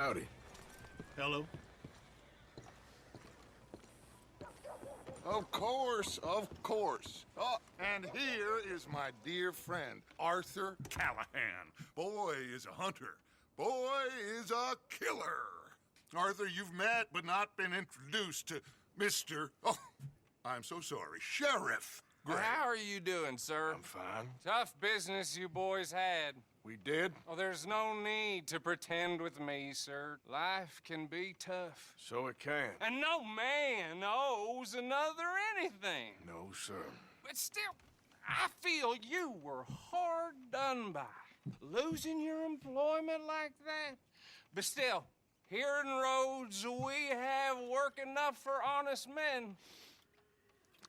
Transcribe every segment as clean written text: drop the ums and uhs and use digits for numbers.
Howdy. Hello. Of course, of course. Oh, and here is my dear friend, Arthur Callahan. Boy is a hunter. Boy is a killer. Arthur, you've met but not been introduced to Mr. Oh, I'm so sorry, Sheriff Gray. How are you doing, sir? I'm fine. Tough business you boys had. We did? Oh, there's no need to pretend with me, sir. Life can be tough. So it can. And no man owes another anything. No, sir. But still, I feel you were hard done by. Losing your employment like that. But still, here in Rhodes, we have work enough for honest men.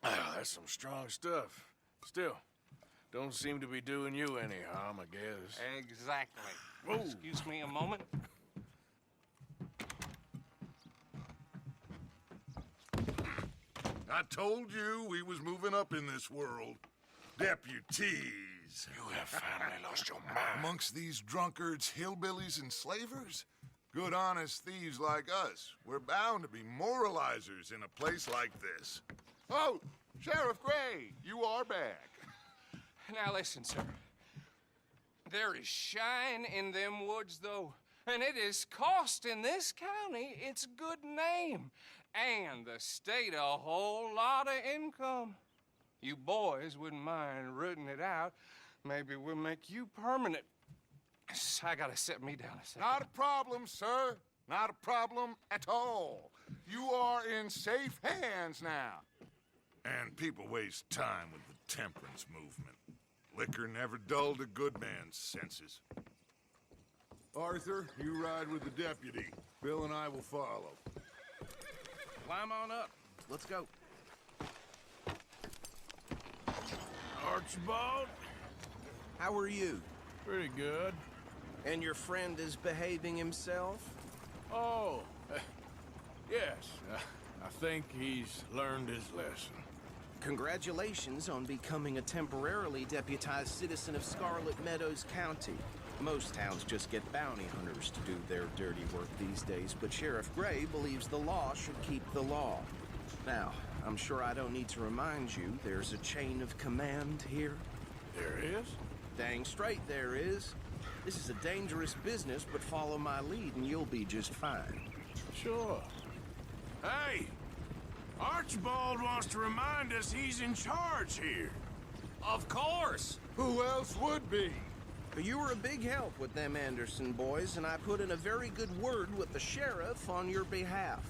Ah, that's some strong stuff. Still, don't seem to be doing you any harm, I guess. Exactly. Whoa. Excuse me a moment. I told you we was moving up in this world. Deputies. You have finally lost your mind. Amongst these drunkards, hillbillies, and slavers? Good honest thieves like us. We're bound to be moralizers in a place like this. Oh, Sheriff Gray, you are back. Now listen, sir. There is shine in them woods, though, and it is costing this county its good name, and the state a whole lot of income. You boys wouldn't mind rooting it out. Maybe we'll make you permanent. I gotta sit me down a second. Not a problem, sir. Not a problem at all. You are in safe hands now. And people waste time with the temperance movement. Liquor never dulled a good man's senses. Arthur, you ride with the deputy. Bill and I will follow. Climb on up. Let's go. Archibald? How are you? Pretty good. And your friend is behaving himself? Oh, yes. I think he's learned his lesson. Congratulations on becoming a temporarily deputized citizen of Scarlet Meadows County. Most towns just get bounty hunters to do their dirty work these days, but Sheriff Gray believes the law should keep the law. Now, I'm sure I don't need to remind you, there's a chain of command here. There is? Dang straight there is. This is a dangerous business, but follow my lead and you'll be just fine. Sure. Hey! Archibald wants to remind us he's in charge here. Of course! Who else would be? But you were a big help with them Anderson boys, and I put in a very good word with the sheriff on your behalf.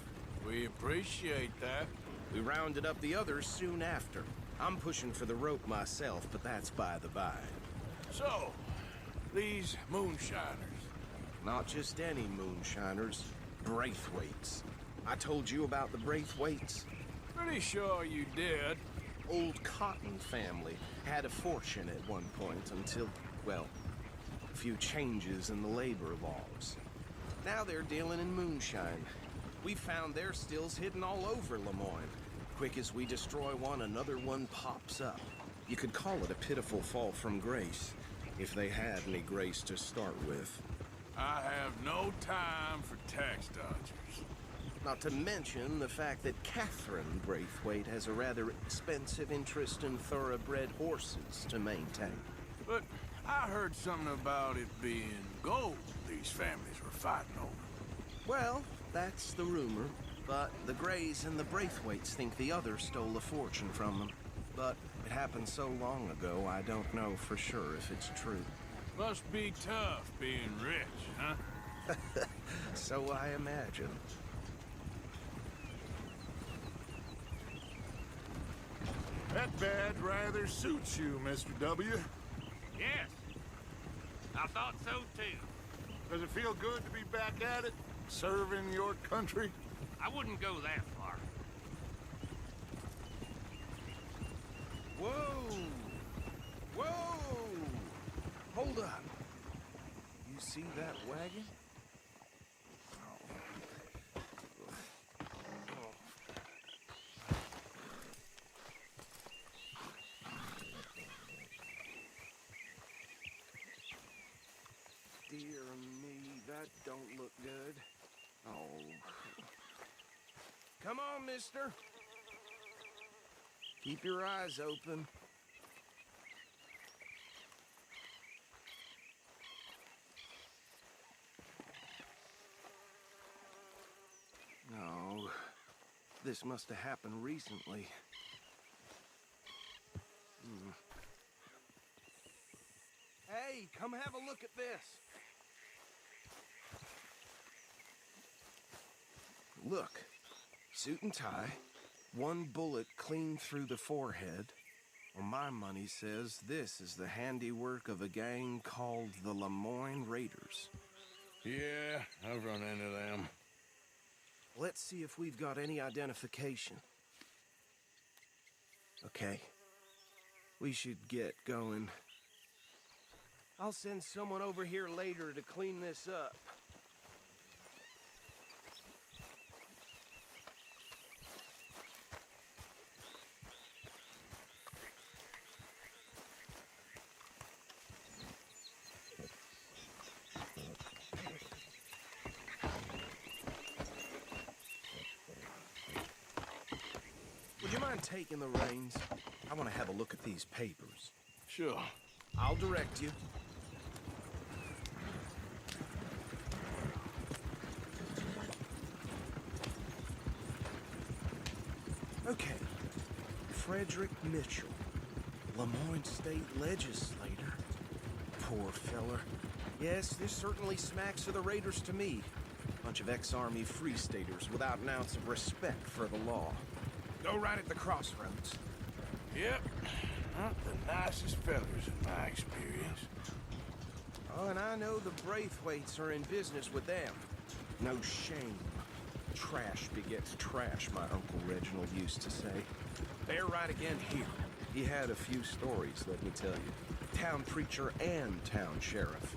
We appreciate that. We rounded up the others soon after. I'm pushing for the rope myself, but that's by the by. So, these moonshiners. Not just any moonshiners, Braithwaites. I told you about the Braithwaites. Pretty sure you did. Old Cotton family had a fortune at one point until, well, a few changes in the labor laws. Now they're dealing in moonshine. We found their stills hidden all over Lemoyne. Quick as we destroy one, another one pops up. You could call it a pitiful fall from grace, if they had any grace to start with. I have no time for tax dodgers. Not to mention the fact that Catherine Braithwaite has a rather expensive interest in thoroughbred horses to maintain. But I heard something about it being gold these families were fighting over. Well, that's the rumor. But the Grays and the Braithwaites think the other stole a fortune from them. But it happened so long ago, I don't know for sure if it's true. Must be tough being rich, huh? So I imagine. That badge rather suits you, Mr. W. Yes. I thought so too. Does it feel good to be back at it? Serving your country? I wouldn't go that far. Whoa! Whoa! Hold up. You see that wagon? Dear me, that don't look good. Oh. Come on, mister. Keep your eyes open. No. This must have happened recently. Hey, come have a look at this. Look, suit and tie, one bullet clean through the forehead. Well, my money says this is the handiwork of a gang called the Lemoyne Raiders. Yeah, I've run into them. Let's see if we've got any identification. Okay. We should get going. I'll send someone over here later to clean this up. Would you mind taking the reins? I want to have a look at these papers. Sure. I'll direct you. Okay. Frederick Mitchell, Lemoyne State Legislator. Poor feller. Yes, this certainly smacks of the Raiders to me. Bunch of ex-Army Free Staters without an ounce of respect for the law. Go right at the crossroads. Yep. Not the nicest fellas in my experience. Oh, and I know the Braithwaites are in business with them. No shame. Trash begets trash, my Uncle Reginald used to say. They're right again here. He had a few stories, let me tell you. Town preacher and town sheriff.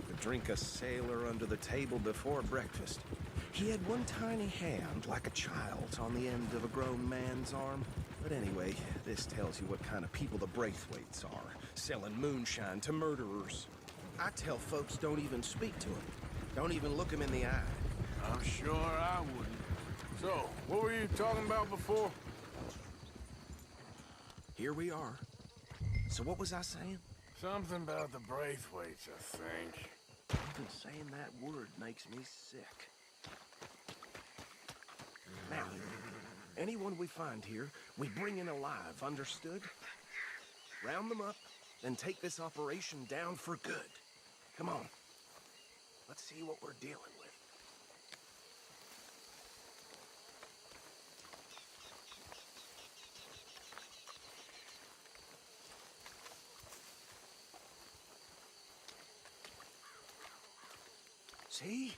Could drink a sailor under the table before breakfast. He had one tiny hand, like a child's, on the end of a grown man's arm. But anyway, this tells you what kind of people the Braithwaites are. Selling moonshine to murderers. I tell folks don't even speak to him. Don't even look him in the eye. I'm sure I wouldn't. So, what were you talking about before? Here we are. So what was I saying? Something about the Braithwaites, I think. Even saying that word makes me sick. Now, anyone we find here, we bring in alive, understood? Round them up, then take this operation down for good. Come on. Let's see what we're dealing with. See?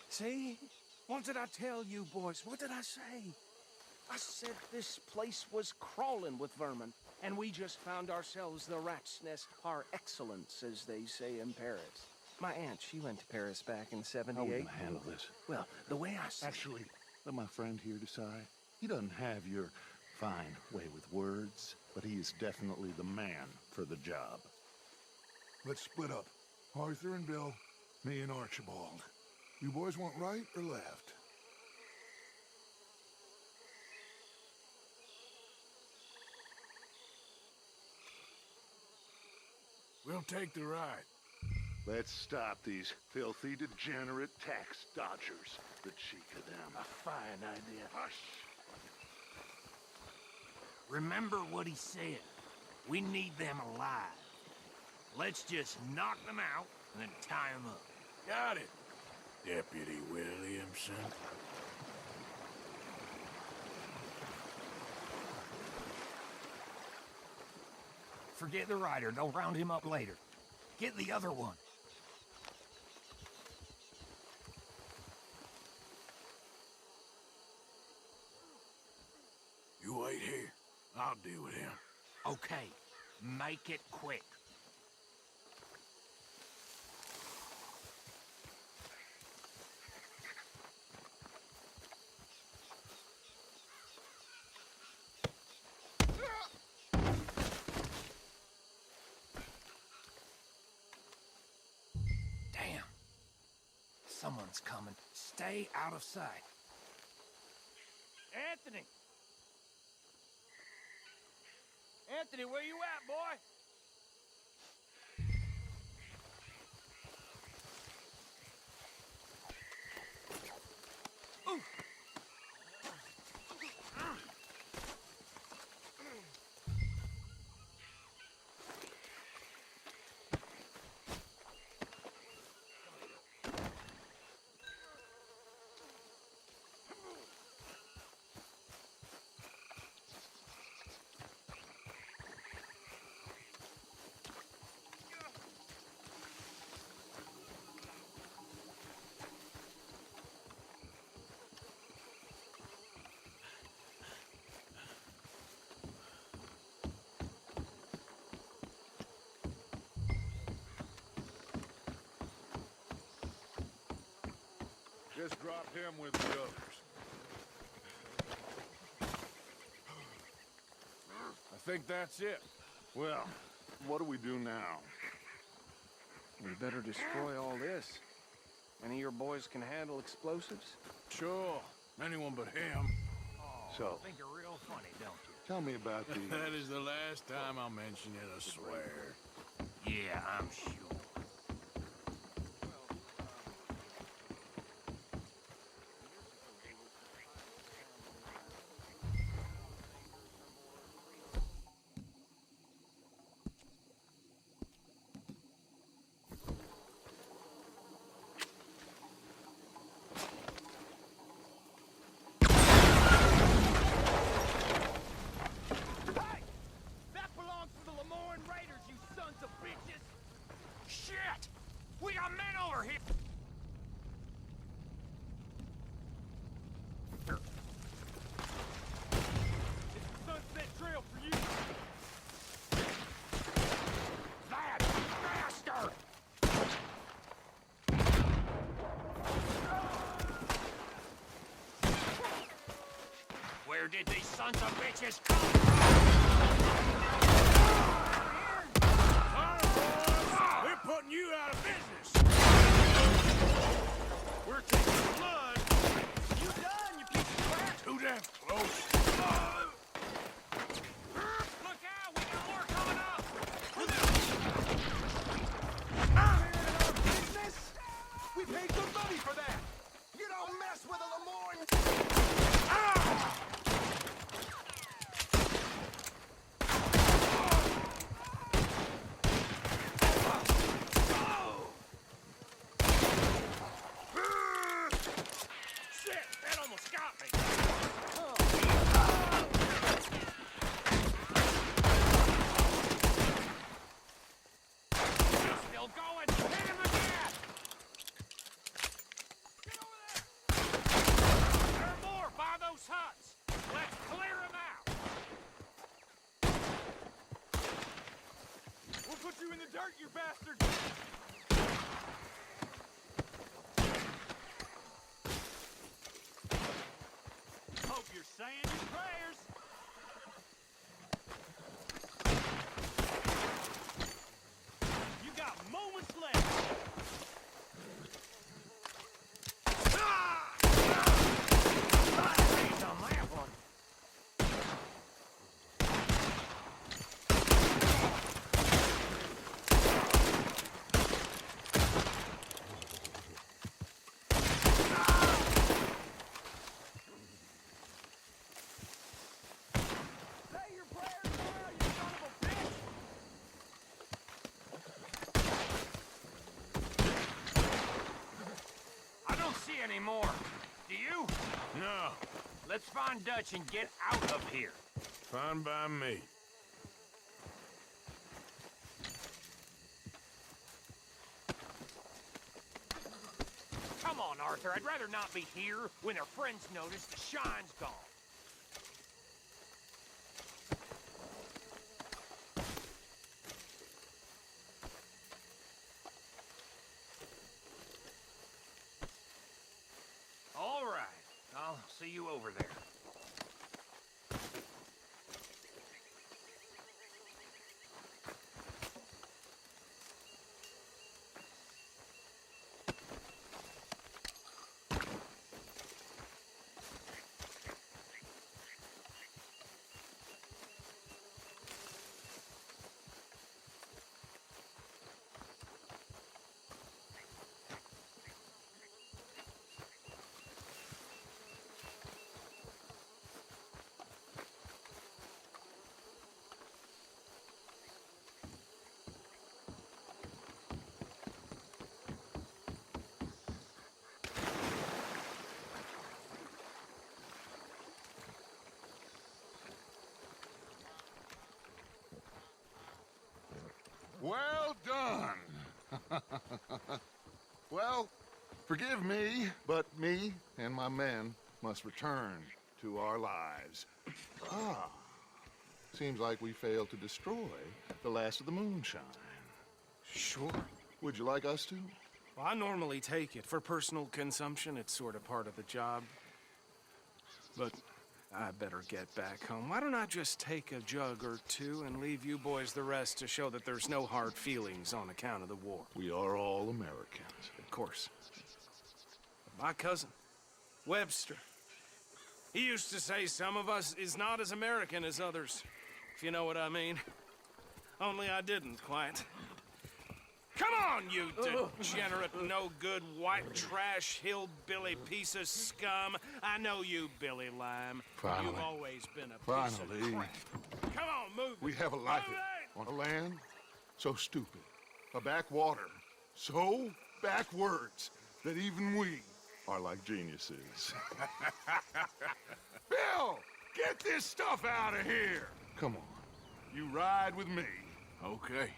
See? What did I tell you, boys? What did I say? I said this place was crawling with vermin, and we just found ourselves the rat's nest par excellence, as they say in Paris. My aunt, she went to Paris back in '78. How are we gonna handle this? Well, the way I see Actually, let my friend here decide. He doesn't have your fine way with words, but he is definitely the man for the job. Let's split up. Arthur and Bill, me and Archibald. You boys want right or left? We'll take the ride. Let's stop these filthy, degenerate tax dodgers. The cheek of them. A fine idea. Hush! Remember what he said. We need them alive. Let's just knock them out and then tie them up. Got it, Deputy Williamson. Forget the rider. They'll round him up later. Get the other one. You wait here. I'll deal with him. Okay. Make it quick. Someone's coming. Stay out of sight. Anthony! Anthony, where you at, boy? Just drop him with the others. I think that's it. Well, what do we do now? We better destroy all this. Any of your boys can handle explosives? Sure. Anyone but him. So, Think you're real funny, don't you? tell me about the... That is the last time I'll mention it, I swear. Yeah, I'm sure. Shit! We got men over here! It's the Sunset Trail for you! That bastard! Where did these sons of bitches come from? We're putting you out of business! We're taking blood! You done, you piece of crap! Too damn close. Look out! We got more coming up! Business? We paid good money for that! You don't mess with a Lemoyne! Ah! Shit! That almost got me! He's still going! Hit him again! Get over there! There are more by those huts! Let's clear them out! We'll put you in the dirt, you bastard! Hope you're saying your prayers! You got moments left! He's on that one! Say your prayers now, you son of a bitch! I don't see any more. Do you? No. Let's find Dutch and get out of here. Fine by me. Come on, Arthur. I'd rather not be here when their friends notice the shine's gone. All right. I'll see you over there. Well done. Well, forgive me, but me and my men must return to our lives. Ah, seems like we failed to destroy the last of the moonshine. Sure. Would you like us to? Well, I normally take it. For personal consumption, it's sort of part of the job. But I better get back home. Why don't I just take a jug or two and leave you boys the rest to show that there's no hard feelings on account of the war? We are all Americans. Of course. My cousin, Webster, he used to say some of us is not as American as others, if you know what I mean. Only I didn't quite. Come on, you degenerate, no-good, white trash, hillbilly piece of scum. I know you, Billy Lime. Finally. You've always been a piece of crap. Come on, move it. We have a life Move it! on a land so stupid, a backwater so backwards that even we are like geniuses. Bill, get this stuff out of here. Come on, you ride with me. Okay.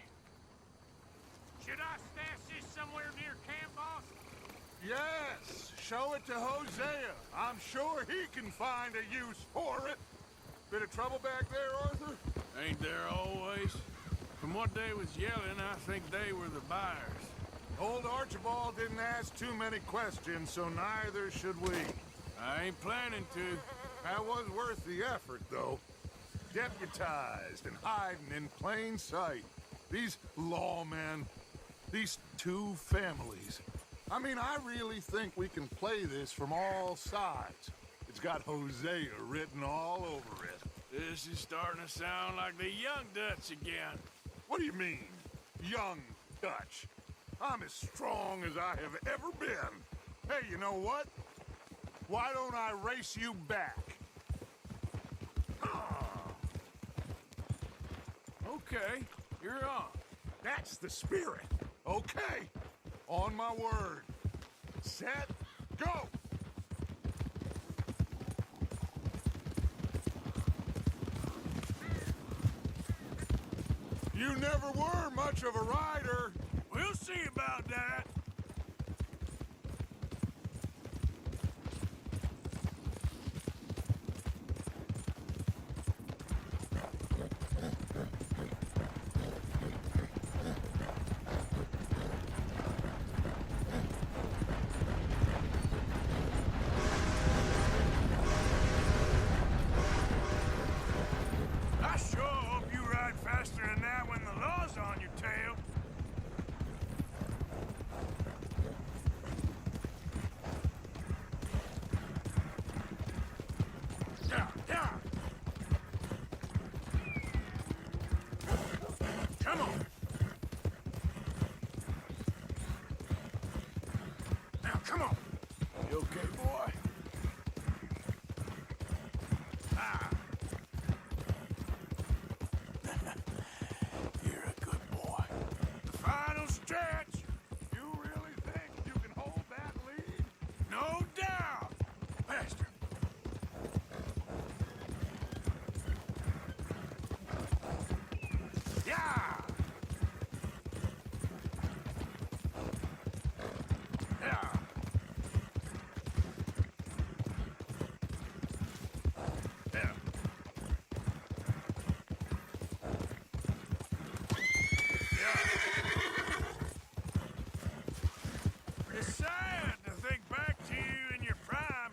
Should I stash this somewhere near camp, boss? Yes, show it to Hosea. I'm sure he can find a use for it. Bit of trouble back there, Arthur? Ain't there always? From what they was yelling, I think they were the buyers. Old Archibald didn't ask too many questions, so neither should we. I ain't planning to. That was worth the effort, though. Deputized and hiding in plain sight. These lawmen, these two families. I mean, I really think we can play this from all sides. It's got Hosea written all over it. This is starting to sound like the young Dutch again. What do you mean, young Dutch? I'm as strong as I have ever been. Hey, you know what? Why don't I race you back? Okay, you're on. That's the spirit. Okay, on my word. Set, go! You never were much of a rider. We'll see about that. I sure hope you ride faster than that when the law's on your tail. Yeah, yeah. Come on. Now, come on. You okay, boy? Ah. You're a good boy. The final stretch. You really think you can hold that lead? No doubt. Faster. Yeah. Yeah. Yeah. It's sad to think back to you in your prime.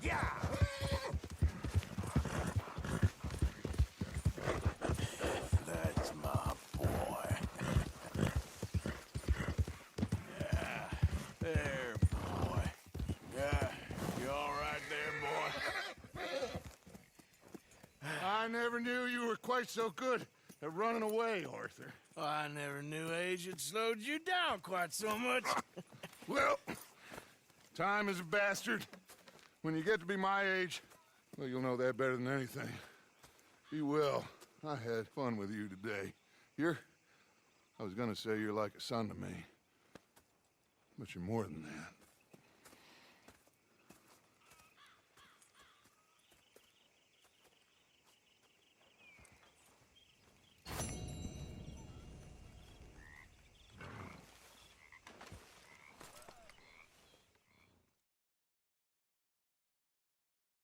Yeah. That's my boy. Yeah. There, boy. Yeah. You all right there, boy? I never knew you were quite so good at running away, Arthur. I never knew age had slowed you down quite so much. Well, time is a bastard. When you get to be my age, well, you'll know that better than anything. Be well. I had fun with you today. I was gonna say you're like a son to me. But you're more than that.